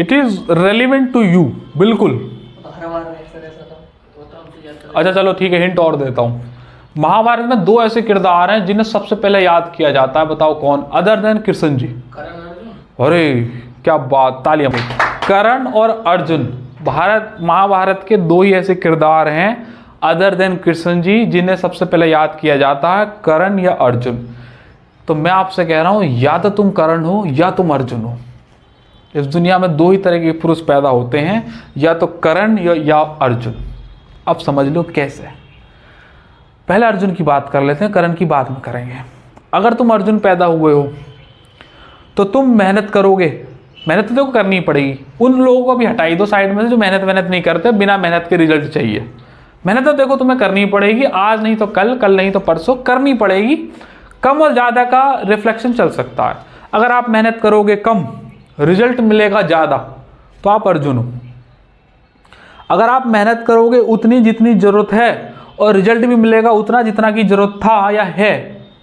It is relevant to you, बिल्कुल। अच्छा चलो ठीक है, हिंट और देता हूं। महाभारत में 2 ऐसे किरदार हैं जिन्हें सबसे पहले याद किया जाता है, बताओ कौन, अदर देन कृष्ण जी। अरे क्या बात, तालियां भाई। कर्ण और अर्जुन, महाभारत के 2 ही ऐसे किरदार हैं अदर देन कृष्ण जी जिन्हें सबसे पहले याद किया जाता है, कर्ण या अर्जुन। तो मैं आपसे कह रहा हूं, या तो तुम कर्ण हो या तुम अर्जुन हो। इस दुनिया में 2 ही तरह के पुरुष पैदा होते हैं, या तो कर्ण या अर्जुन। अब समझ लो कैसे। पहले अर्जुन की बात कर लेते हैं, कर्ण की बात में करेंगे। अगर तुम अर्जुन पैदा हुए हो तो तुम मेहनत करोगे, मेहनत तो देखो करनी पड़ेगी। उन लोगों को भी हटाई दो साइड में से जो मेहनत नहीं करते, बिना मेहनत के रिजल्ट चाहिए। मेहनत तो देखो तुम्हें करनी पड़ेगी, आज नहीं तो कल, कल नहीं तो परसों करनी पड़ेगी। कम और ज़्यादा का रिफ्लेक्शन चल सकता है। अगर आप मेहनत करोगे कम, रिजल्ट मिलेगा ज़्यादा, तो आप अर्जुन हो। अगर आप मेहनत करोगे उतनी जितनी ज़रूरत है और रिजल्ट भी मिलेगा उतना जितना की ज़रूरत था या है,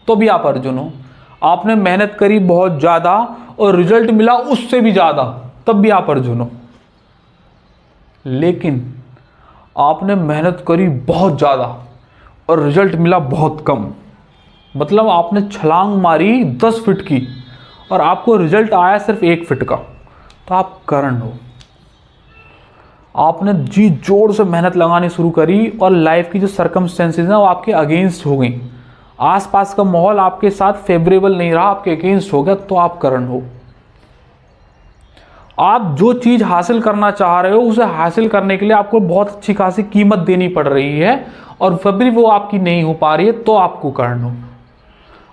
तो भी आप अर्जुन हो। आपने मेहनत करी बहुत ज़्यादा और रिजल्ट मिला उससे भी ज़्यादा, तब भी आप अर्जुन हो। लेकिन आपने मेहनत करी बहुत ज़्यादा और रिजल्ट मिला बहुत कम, मतलब आपने छलांग मारी 10 फीट की और आपको रिजल्ट आया सिर्फ 1 फीट का, तो आप कर्ण हो। आपने जी जोर से मेहनत लगानी शुरू करी और लाइफ की जो सर्कमस्टेंसेस हैं वो आपके अगेंस्ट हो गई, आसपास का माहौल आपके साथ फेवरेबल नहीं रहा, आपके अगेंस्ट हो गया, तो आप कर्ण हो। आप जो चीज़ हासिल करना चाह रहे हो उसे हासिल करने के लिए आपको बहुत अच्छी खासी कीमत देनी पड़ रही है और फिर भी वो आपकी नहीं हो पा रही है, तो आपको कर्ण हो।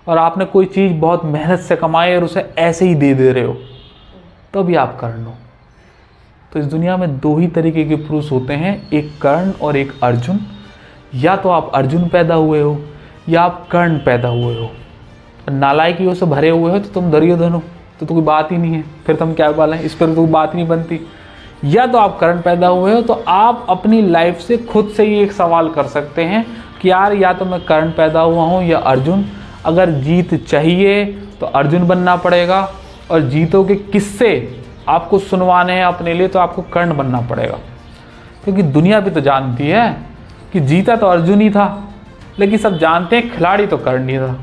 और आपने कोई चीज़ बहुत मेहनत से कमाई और उसे ऐसे ही दे रहे हो, तो भी आप कर्ण हो। तो इस दुनिया में 2 ही तरीके के पुरुष होते हैं, एक कर्ण और एक अर्जुन। या तो आप अर्जुन पैदा हुए हो या आप कर्ण पैदा हुए हो। नालायकियों से भरे हुए हो तो तुम दुर्योधन हो, तो कोई बात ही नहीं है, फिर तुम क्या बोला, इस पर तो बात ही नहीं बनती। या तो आप कर्ण पैदा हुए हो, तो आप अपनी लाइफ से खुद से ही एक सवाल कर सकते हैं कि यार या तो मैं कर्ण पैदा हुआ हूँ या अर्जुन। अगर जीत चाहिए तो अर्जुन बनना पड़ेगा, और जीतों के किस्से आपको सुनवाने हैं अपने लिए तो आपको कर्ण बनना पड़ेगा। क्योंकि दुनिया भी तो जानती है कि जीता तो अर्जुन ही था, लेकिन सब जानते हैं खिलाड़ी तो कर्ण ही था।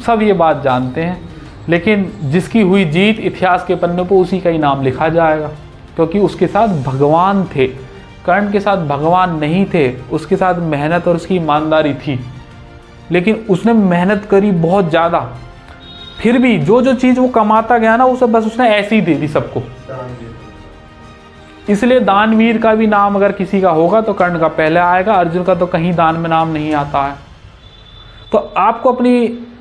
सब ये बात जानते हैं, लेकिन जिसकी हुई जीत इतिहास के पन्नों पर उसी का ही नाम लिखा जाएगा, क्योंकि उसके साथ भगवान थे। कर्ण के साथ भगवान नहीं थे, उसके साथ मेहनत और उसकी ईमानदारी थी, लेकिन उसने मेहनत करी बहुत ज़्यादा। फिर भी जो जो चीज़ वो कमाता गया ना, उसे बस उसने ऐसे ही दे दी सबको। इसलिए दानवीर का भी नाम अगर किसी का होगा तो कर्ण का पहले आएगा, अर्जुन का तो कहीं दान में नाम नहीं आता है। तो आपको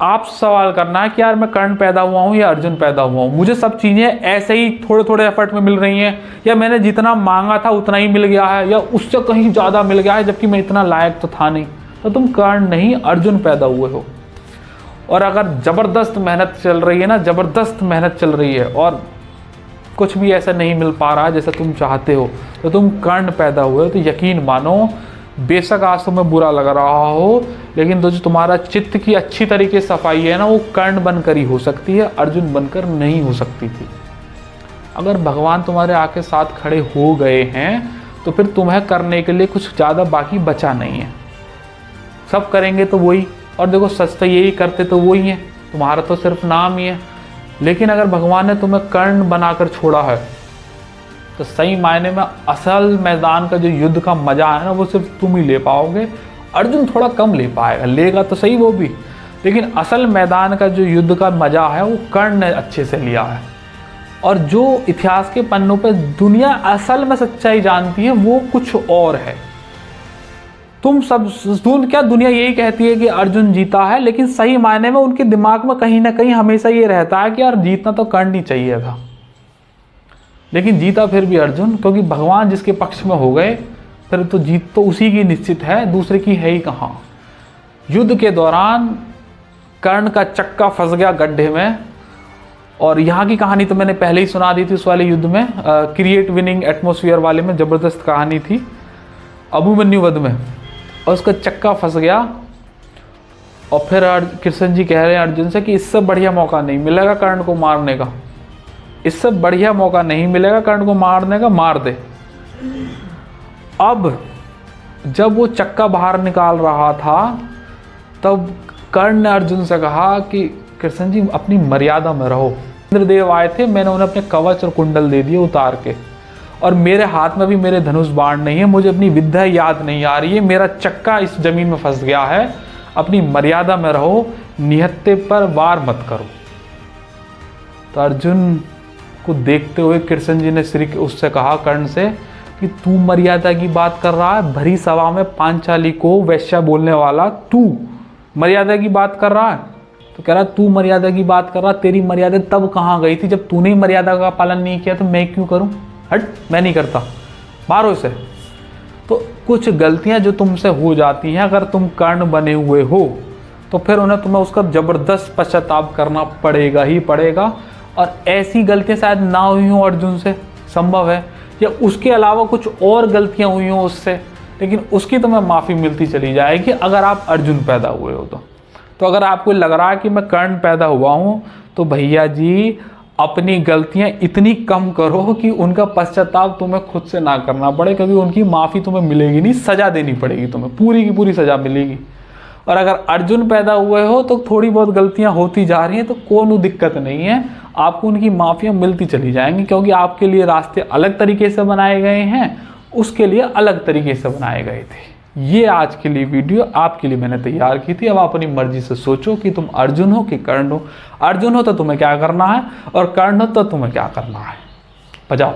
आप सवाल करना है कि यार मैं कर्ण पैदा हुआ हूँ या अर्जुन पैदा हुआ हूँ। मुझे सब चीज़ें ऐसे ही थोड़े थोड़े एफर्ट में मिल रही हैं, या मैंने जितना मांगा था उतना ही मिल गया है, या उससे कहीं ज़्यादा मिल गया है जबकि मैं इतना लायक तो था नहीं। तो तुम कर्ण नहीं अर्जुन पैदा हुए हो। और अगर ज़बरदस्त मेहनत चल रही है ना, ज़बरदस्त मेहनत चल रही है और कुछ भी ऐसा नहीं मिल पा रहा है जैसा तुम चाहते हो, तो तुम कर्ण पैदा हुए हो। तो यकीन मानो, बेशक आज तुम्हें बुरा लग रहा हो, लेकिन जो तुम्हारा चित्त की अच्छी तरीके से सफाई है ना, वो कर्ण बनकर ही हो सकती है, अर्जुन बनकर नहीं हो सकती थी। अगर भगवान तुम्हारे आके साथ खड़े हो गए हैं तो फिर तुम्हें करने के लिए कुछ ज़्यादा बाकी बचा नहीं है। सब करेंगे तो वही, और देखो सच तो यही करते तो वही है, तुम्हारा तो सिर्फ नाम ही है। लेकिन अगर भगवान ने तुम्हें कर्ण बनाकर छोड़ा है तो सही मायने में असल मैदान का जो युद्ध का मजा है ना, वो सिर्फ तुम ही ले पाओगे। अर्जुन थोड़ा कम ले पाएगा, लेगा तो सही वो भी, लेकिन असल मैदान का जो युद्ध का मजा है वो कर्ण ने अच्छे से लिया है। और जो इतिहास के पन्नों पे दुनिया असल में सच्चाई जानती है वो कुछ और है। तुम सब क्या दुनिया यही कहती है कि अर्जुन जीता है, लेकिन सही मायने में उनके दिमाग में कहीं ना कहीं हमेशा ये रहता है कि यार जीतना तो कर्ण ही चाहिए था, लेकिन जीता फिर भी अर्जुन, क्योंकि भगवान जिसके पक्ष में हो गए फिर तो जीत तो उसी की निश्चित है, दूसरे की है ही कहाँ। युद्ध के दौरान कर्ण का चक्का फंस गया गड्ढे में, और यहाँ की कहानी तो मैंने पहले ही सुना दी थी उस वाले युद्ध में, क्रिएट विनिंग एटमॉस्फेयर वाले में ज़बरदस्त कहानी थी, अभिमन्यु वध में। और उसका चक्का फंस गया, और फिर कृष्ण जी कह रहे हैं अर्जुन से कि इससे बढ़िया मौका नहीं मिलेगा कर्ण को मारने का। इससे बढ़िया मौका नहीं मिलेगा कर्ण को मारने का, मार दे। अब जब वो चक्का बाहर निकाल रहा था तब कर्ण ने अर्जुन से कहा कि कृष्ण जी अपनी मर्यादा में रहो। इंद्रदेव आए थे, मैंने उन्हें अपने कवच और कुंडल दे दिए उतार के, और मेरे हाथ में भी मेरे धनुष बाण नहीं है, मुझे अपनी विद्या याद नहीं आ रही है, मेरा चक्का इस जमीन में फंस गया है, अपनी मर्यादा में रहो, निहत्थे पर वार मत करो। तो अर्जुन को देखते हुए कृष्ण जी ने श्री उससे कहा कर्ण से कि तू मर्यादा की बात कर रहा है, भरी सभा में पांचाली को वैश्या बोलने वाला तू मर्यादा की बात कर रहा है? तो कह रहा तू मर्यादा की बात कर रहा, तेरी मर्यादा तब कहाँ गई थी जब तूने मर्यादा का पालन नहीं किया, तो मैं क्यों करूं? हट, मैं नहीं करता, मारो इसे। तो कुछ गलतियां जो तुमसे हो जाती हैं, अगर तुम कर्ण बने हुए हो तो फिर तुम्हें उसका जबरदस्त पश्चाताप करना पड़ेगा ही पड़ेगा। और ऐसी गलतियां शायद ना हुई हों अर्जुन से, संभव है, या उसके अलावा कुछ और गलतियां हुई हों उससे, लेकिन उसकी तुम्हें माफ़ी मिलती चली जाएगी अगर आप अर्जुन पैदा हुए हो तो अगर आपको लग रहा है कि मैं कर्ण पैदा हुआ हूँ, तो भैया जी अपनी गलतियां इतनी कम करो कि उनका पश्चाताप तुम्हें खुद से ना करना पड़े, क्योंकि उनकी माफ़ी तुम्हें मिलेगी नहीं, सज़ा देनी पड़ेगी, तुम्हें पूरी की पूरी सज़ा मिलेगी। और अगर अर्जुन पैदा हुए हो तो थोड़ी बहुत गलतियां होती जा रही हैं तो कोई दिक्कत नहीं है, आपको उनकी माफ़ियाँ मिलती चली जाएंगी, क्योंकि आपके लिए रास्ते अलग तरीके से बनाए गए हैं, उसके लिए अलग तरीके से बनाए गए थे। ये आज के लिए वीडियो आपके लिए मैंने तैयार की थी। अब आप अपनी मर्जी से सोचो कि तुम अर्जुन हो कि कर्ण हो। अर्जुन हो तो तुम्हें क्या करना है, और कर्ण हो तो तुम्हें क्या करना है। बजाओ।